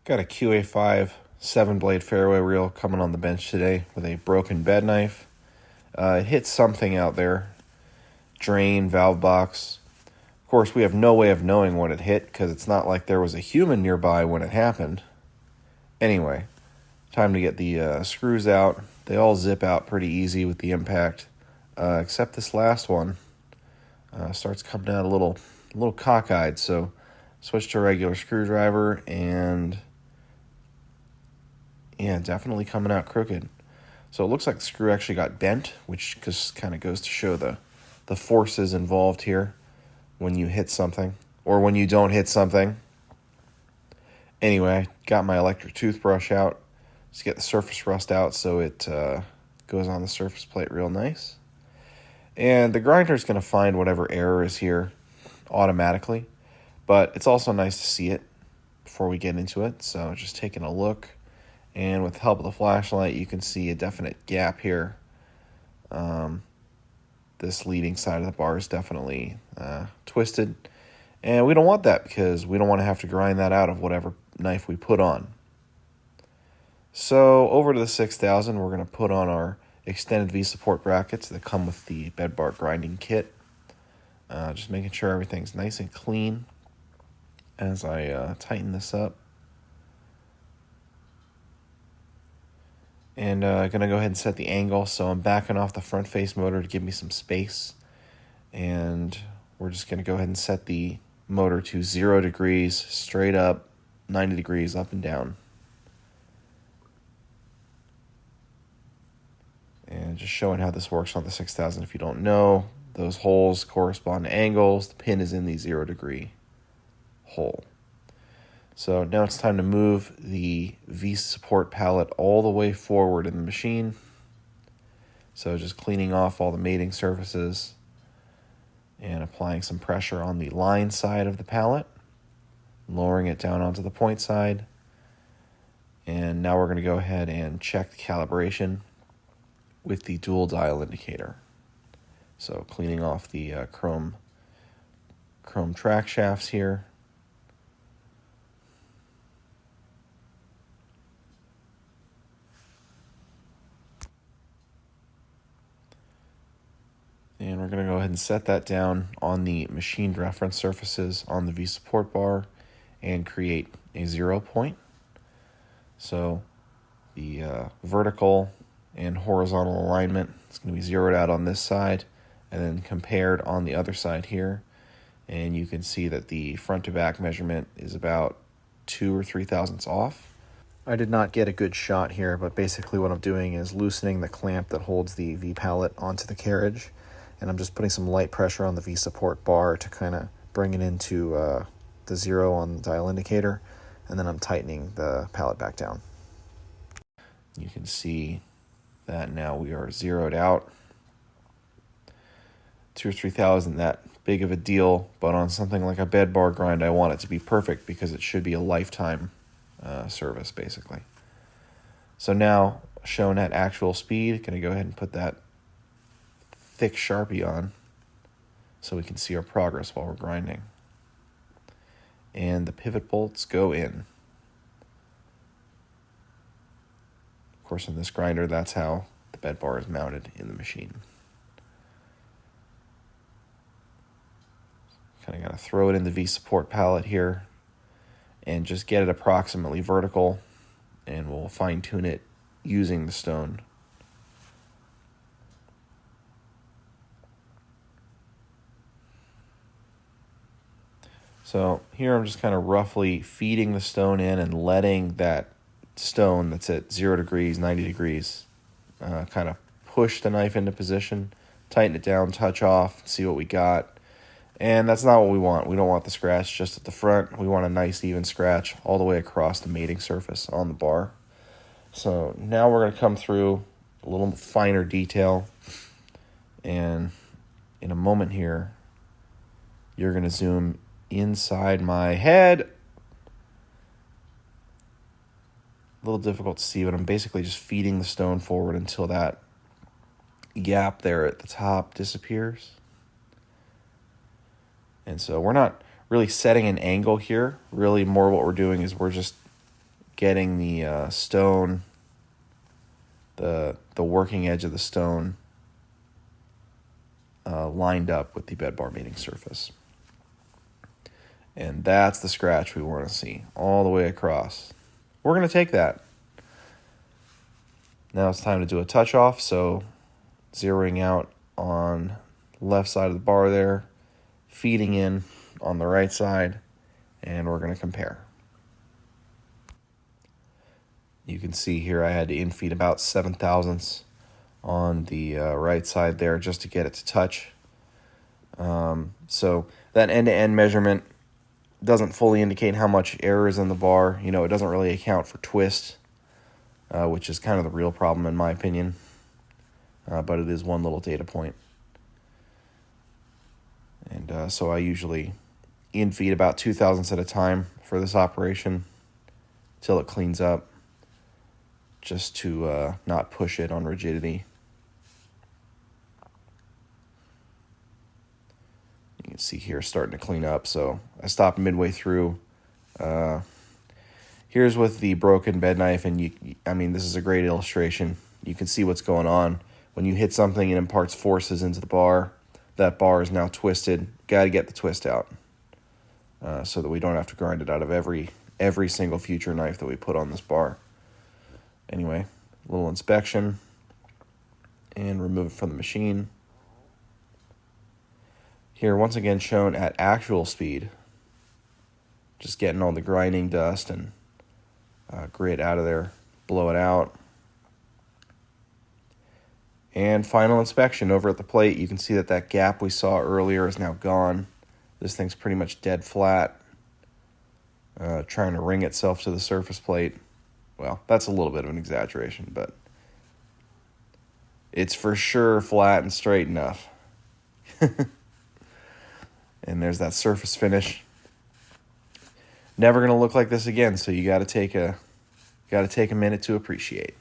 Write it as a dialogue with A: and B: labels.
A: Got a QA5 7-blade fairway reel coming on the bench today with a broken bed knife. It hit something out there. Drain, valve box. Of course, we have no way of knowing what it hit because it's not like there was a human nearby when it happened. Anyway, time to get the screws out. They all zip out pretty easy with the impact, except this last one starts coming out a little cockeyed. So switch to a regular screwdriver and yeah, definitely coming out crooked. So it looks like the screw actually got bent, which just kind of goes to show the forces involved here when you hit something or when you don't hit something. Anyway, I got my electric toothbrush out to get the surface rust out so it goes on the surface plate real nice. And the grinder is going to find whatever error is here automatically, but it's also nice to see it before we get into it. So just taking a look. And with the help of the flashlight, you can see a definite gap here. This leading side of the bar is definitely twisted. And we don't want that because we don't want to have to grind that out of whatever knife we put on. So over to the 6000, we're going to put on our extended V-support brackets that come with the Bedbar grinding kit. Just making sure everything's nice and clean as I tighten this up. And going to go ahead and set the angle, so I'm backing off the front face motor to give me some space. And we're just going to go ahead and set the motor to 0 degrees, straight up, 90 degrees up and down. And just showing how this works on the 6000 if you don't know. Those holes correspond to angles. The pin is in the 0 degree hole. So now it's time to move the V-support pallet all the way forward in the machine. So just cleaning off all the mating surfaces and applying some pressure on the line side of the pallet, lowering it down onto the point side. And now we're going to go ahead and check the calibration with the dual dial indicator. So cleaning off the chrome track shafts here. And we're going to go ahead and set that down on the machined reference surfaces on the V-support bar and create a 0 point. So the vertical and horizontal alignment is going to be zeroed out on this side and then compared on the other side here. And you can see that the front to back measurement is about 2 or 3 thousandths off. I did not get a good shot here, but basically what I'm doing is loosening the clamp that holds the V-pallet onto the carriage. And I'm just putting some light pressure on the V-support bar to kind of bring it into the 0 on the dial indicator. And then I'm tightening the pallet back down. You can see that now we are zeroed out. 2 or 3 thousand, that big of a deal. But on something like a Bedbar grind, I want it to be perfect because it should be a lifetime service, basically. So now, shown at actual speed, going to go ahead and put that thick Sharpie on so we can see our progress while we're grinding. And the pivot bolts go in. Of course, in this grinder, that's how the bed bar is mounted in the machine. Kind of got to throw it in the V-support pallet here and just get it approximately vertical, and we'll fine-tune it using the stone. So here I'm just kind of roughly feeding the stone in and letting that stone that's at 0 degrees, 90 degrees, kind of push the knife into position, tighten it down, touch off, see what we got. And that's not what we want. We don't want the scratch just at the front. We want a nice even scratch all the way across the mating surface on the bar. So now we're going to come through a little finer detail. And in a moment here, you're going to zoom inside my head. A little difficult to see, but I'm basically just feeding the stone forward until that gap there at the top disappears. And so we're not really setting an angle here. Really more what we're doing is we're just getting the stone, the working edge of the stone lined up with the bed bar meeting surface. And that's the scratch we want to see all the way across. We're going to take that. Now it's time to do a touch off, so zeroing out on the left side of the bar there, feeding in on the right side, and we're going to compare. You can see here I had to infeed about 7 thousandths on the right side there just to get it to touch. So that end-to-end measurement doesn't fully indicate how much error is in the bar. You know, it doesn't really account for twist, which is kind of the real problem in my opinion. But it is one little data point. And so I usually infeed about 2 thousandths at a time for this operation till it cleans up, just to not push it on rigidity. You can see here starting to clean up, so I stopped midway through. Here's with the broken bed knife, and this is a great illustration. You can see what's going on. When you hit something, it imparts forces into the bar. That bar is now twisted. Got to get the twist out so that we don't have to grind it out of every single future knife that we put on this bar. Anyway, a little inspection and remove it from the machine. Here, once again, shown at actual speed. Just getting all the grinding dust and grit out of there, blow it out. And final inspection over at the plate. You can see that gap we saw earlier is now gone. This thing's pretty much dead flat, trying to ring itself to the surface plate. Well, that's a little bit of an exaggeration, but it's for sure flat and straight enough. And there's that surface finish. Never going to look like this again, so you got to take a minute to appreciate.